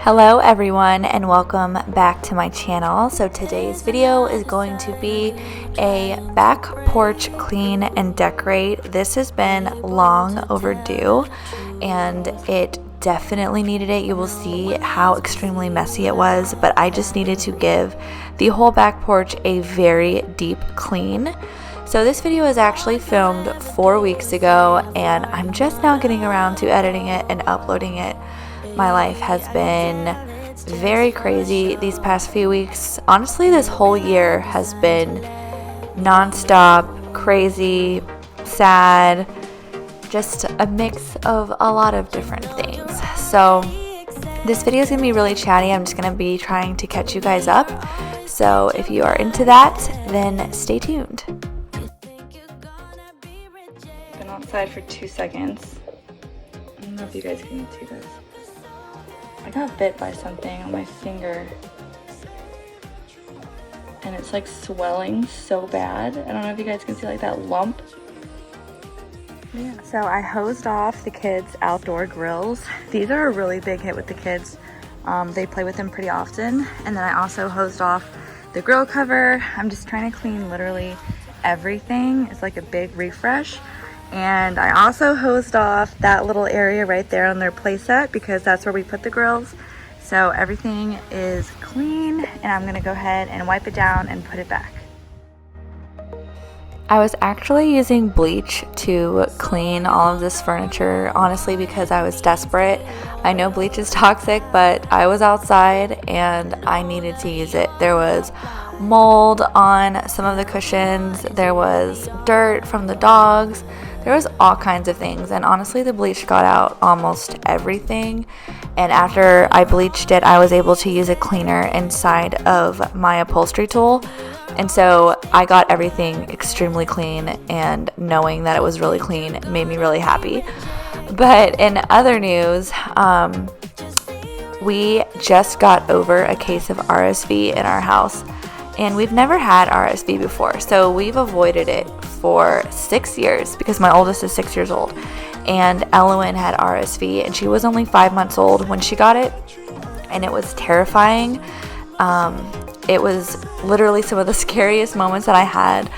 Hello everyone and welcome back to my channel. So today's video is going to be a back porch clean and decorate. This has been long overdue and it definitely needed it. You will see how extremely messy it was, but I just needed to give the whole back porch a very deep clean. So this video is actually filmed 4 weeks ago and I'm just now getting around to editing it and uploading it. My life has been very crazy these past few weeks. Honestly, this whole year has been non-stop, crazy, sad, just a mix of a lot of different things. So this video is going to be really chatty. I'm just going to be trying to catch you guys up. So if you are into that, then stay tuned. Been outside for 2 seconds. I don't know if you guys can see this. I got bit by something on my finger and it's like swelling so bad. I don't know if you guys can see like that lump. Yeah. So I hosed off the kids' outdoor grills. These are a really big hit with the kids. They play with them pretty often. And then I also hosed off the grill cover. I'm just trying to clean literally everything. It's like a big refresh. And I also hosed off that little area right there on their playset because that's where we put the grills. So everything is clean and I'm gonna go ahead and wipe it down and put it back. I was actually using bleach to clean all of this furniture, honestly, because I was desperate. I know bleach is toxic, but I was outside and I needed to use it. There was mold on some of the cushions, there was dirt from the dogs, there was all kinds of things, and honestly the bleach got out almost everything. And after I bleached it, I was able to use a cleaner inside of my upholstery tool, and so I got everything extremely clean, and knowing that it was really clean made me really happy. But in other news, we just got over a case of RSV in our house. And we've never had RSV before, so we've avoided it for 6 years because my oldest is 6 years old. And Elowen had RSV, and she was only 5 months old when she got it, and it was terrifying. It was literally some of the scariest moments that I had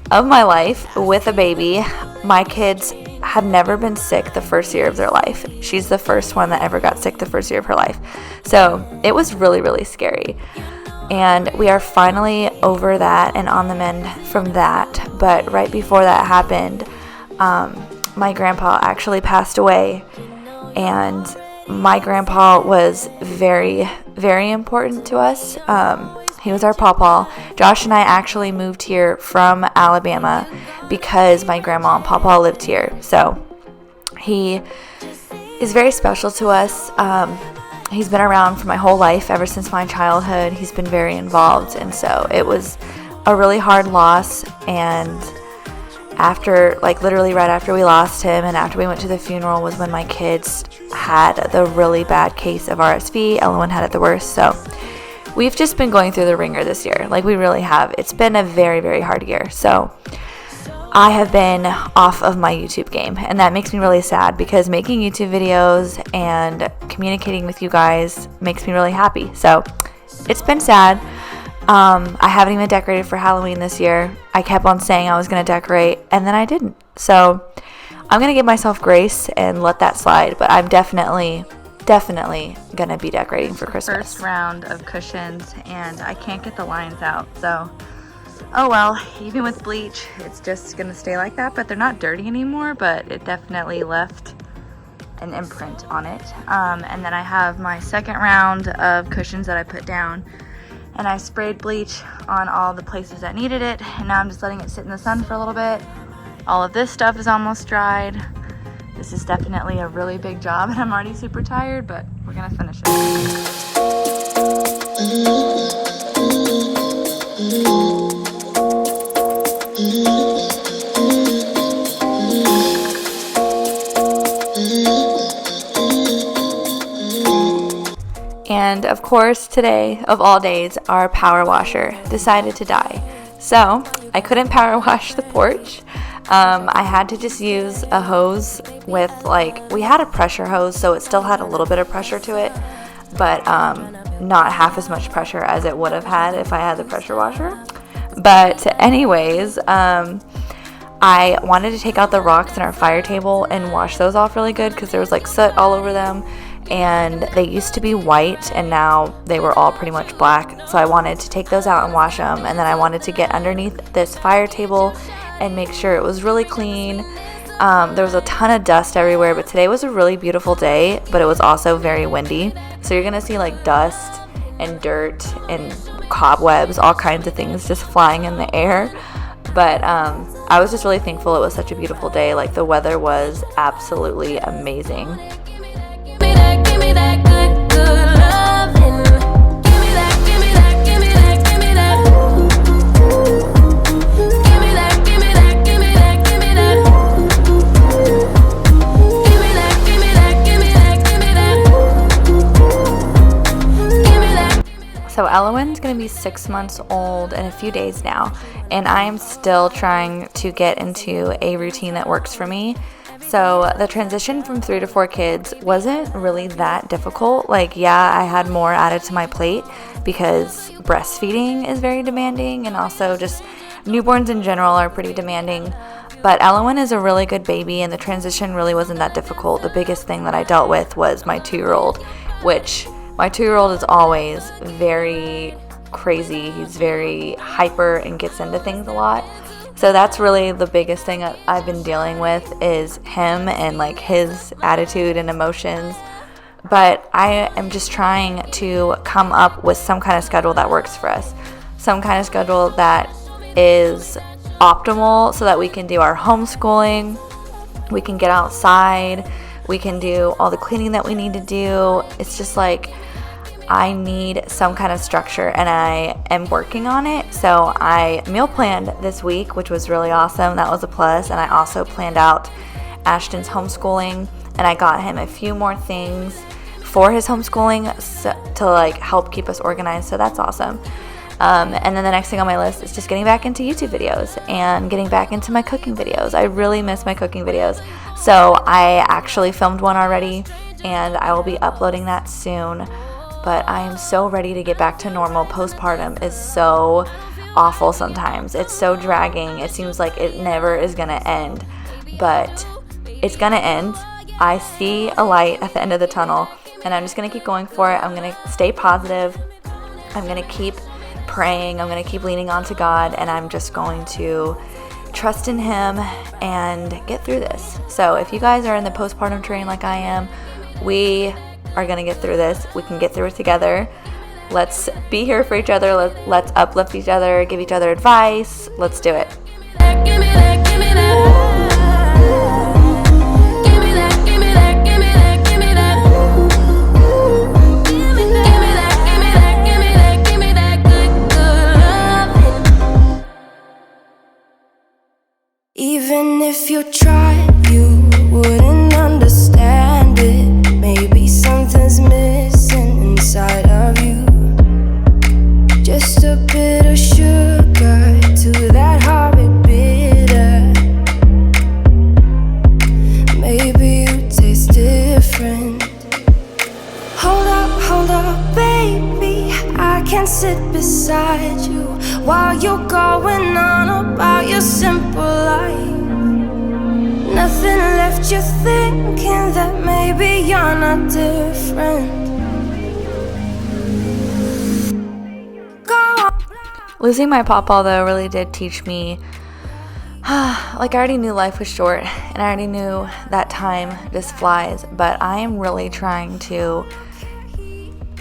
of my life with a baby. My kids have never been sick the first year of their life. She's the first one that ever got sick the first year of her life. So it was really, really scary. And we are finally over that and on the mend from that. But right before that happened, my grandpa actually passed away. And my grandpa was very, very important to us. He was our pawpaw. Josh and I actually moved here from Alabama because my grandma and pawpaw lived here. So he is very special to us. He's been around for my whole life, ever since my childhood. He's been very involved, and so it was a really hard loss. And after, like literally right after we lost him and after we went to the funeral was when my kids had the really bad case of RSV. Elowen had it the worst. So we've just been going through the ringer this year. Like, we really have. It's been a very, very hard year. So I have been off of my YouTube game, and that makes me really sad because making YouTube videos and communicating with you guys makes me really happy. So it's been sad. I haven't even decorated for Halloween this year. I kept on saying I was going to decorate, and then I didn't. So I'm going to give myself grace and let that slide, but I'm definitely going to be decorating for Christmas. First round of cushions, and I can't get the lines out, so oh well, even with bleach, it's just gonna stay like that. But they're not dirty anymore, but it definitely left an imprint on it. And then I have my second round of cushions that I put down, and I sprayed bleach on all the places that needed it, and now I'm just letting it sit in the sun for a little bit. All of this stuff is almost dried. This is definitely a really big job, and I'm already super tired, but we're gonna finish it. And of course, today, of all days, our power washer decided to die. So I couldn't power wash the porch. I had to just use a hose with, like, we had a pressure hose, so it still had a little bit of pressure to it. but not half as much pressure as it would have had if I had the pressure washer. But anyways, I wanted to take out the rocks in our fire table and wash those off really good because there was like soot all over them, and they used to be white and now they were all pretty much black. So I wanted to take those out and wash them, and then I wanted to get underneath this fire table and make sure it was really clean. There was a ton of dust everywhere, but today was a really beautiful day, but it was also very windy. So you're gonna see like dust and dirt and cobwebs, all kinds of things just flying in the air. But I was just really thankful it was such a beautiful day. Like, the weather was absolutely amazing. Give me that good, good loving. Give me that, give me that, give me that, give me that. Give me that, give me that, give me that, give me that. Give me that, give me that, give me that, give me that. Give me that. So Elowen's gonna be 6 months old in a few days now, and I am still trying to get into a routine that works for me. So the transition from 3 to 4 kids wasn't really that difficult. Like, yeah, I had more added to my plate because breastfeeding is very demanding, and also just newborns in general are pretty demanding. But Elowen is a really good baby, and the transition really wasn't that difficult. The biggest thing that I dealt with was my 2-year-old, which my 2-year-old is always very crazy. He's very hyper and gets into things a lot. So that's really the biggest thing that I've been dealing with, is him and like his attitude and emotions. But I am just trying to come up with some kind of schedule that works for us. Some kind of schedule that is optimal so that we can do our homeschooling, we can get outside, we can do all the cleaning that we need to do. It's just like, I need some kind of structure, and I am working on it. So I meal planned this week, which was really awesome. That was a plus. And I also planned out Ashton's homeschooling, and I got him a few more things for his homeschooling to like help keep us organized. So that's awesome. And then the next thing on my list is just getting back into YouTube videos and getting back into my cooking videos. I really miss my cooking videos. So I actually filmed one already, and I will be uploading that soon. But I am so ready to get back to normal. Postpartum is so awful sometimes. It's so dragging. It seems like it never is going to end. But it's going to end. I see a light at the end of the tunnel, and I'm just going to keep going for it. I'm going to stay positive. I'm going to keep praying. I'm going to keep leaning on to God, and I'm just going to trust in Him and get through this. So if you guys are in the postpartum train like I am, we are going to get through this. We can get through it together. Let's be here for each other. Let's uplift each other, give each other advice. Let's do it. Give me that, give me that. Give me that, give me that, give me that, give me that. Give me that, give me that, give me that, give me that good, good loving. Even if you tried, you wouldn't understand it. Maybe something's missing inside of you. Just a bit of sugar to that horrid bitter. Maybe you taste different. Hold up, baby. I can sit beside you while you're going on about your simple life. Nothing left you thinking that maybe you're not different. Losing my pawpaw, though, really did teach me, like, I already knew life was short, and I already knew that time just flies, but I am really trying to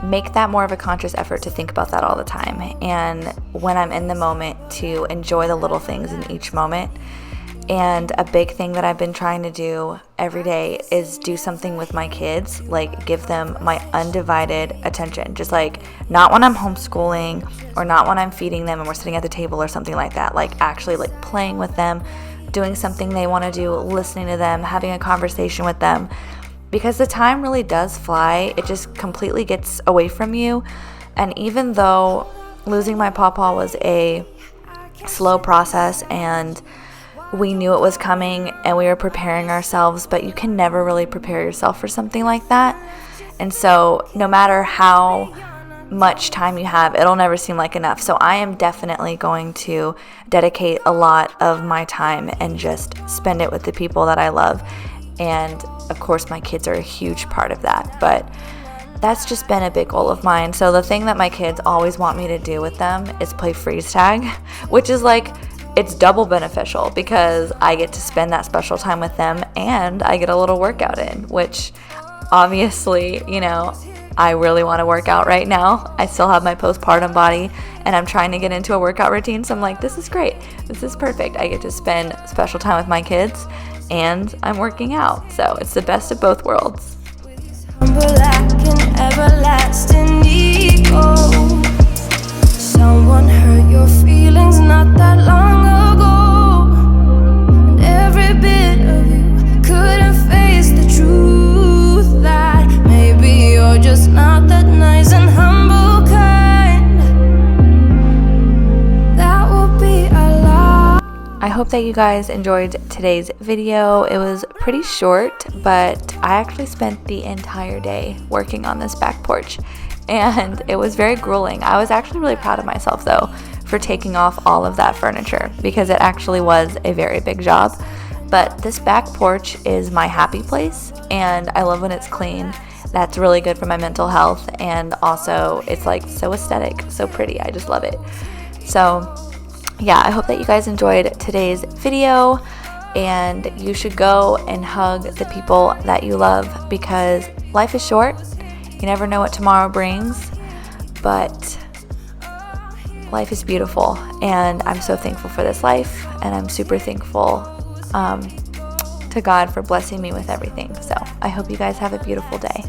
make that more of a conscious effort to think about that all the time, and when I'm in the moment, to enjoy the little things in each moment. And a big thing that I've been trying to do every day is do something with my kids, like give them my undivided attention. Just like, not when I'm homeschooling or not when I'm feeding them and we're sitting at the table or something like that. Like, actually like playing with them, doing something they want to do, listening to them, having a conversation with them. Because the time really does fly. It just completely gets away from you. And even though losing my pawpaw was a slow process, and we knew it was coming and we were preparing ourselves, but you can never really prepare yourself for something like that. And so no matter how much time you have, it'll never seem like enough. So I am definitely going to dedicate a lot of my time and just spend it with the people that I love. And of course my kids are a huge part of that, but that's just been a big goal of mine. So the thing that my kids always want me to do with them is play freeze tag, which is like, it's double beneficial because I get to spend that special time with them and I get a little workout in, which obviously, you know, I really want to work out right now. I still have my postpartum body and I'm trying to get into a workout routine. So I'm like, this is great. This is perfect. I get to spend special time with my kids and I'm working out. So it's the best of both worlds. Someone hurt your feelings not that long ago, and every bit of you couldn't face the truth that maybe you're just not that nice and humble kind. That will be a lie. I hope that you guys enjoyed today's video. It was pretty short, but I actually spent the entire day working on this back porch. And it was very grueling. I was actually really proud of myself though for taking off all of that furniture because it actually was a very big job. But this back porch is my happy place and I love when it's clean. That's really good for my mental health, and also it's like so aesthetic, so pretty. I just love it. So yeah, I hope that you guys enjoyed today's video, and you should go and hug the people that you love because life is short. You never know what tomorrow brings, but life is beautiful, and I'm so thankful for this life, and I'm super thankful to God for blessing me with everything. So I hope you guys have a beautiful day.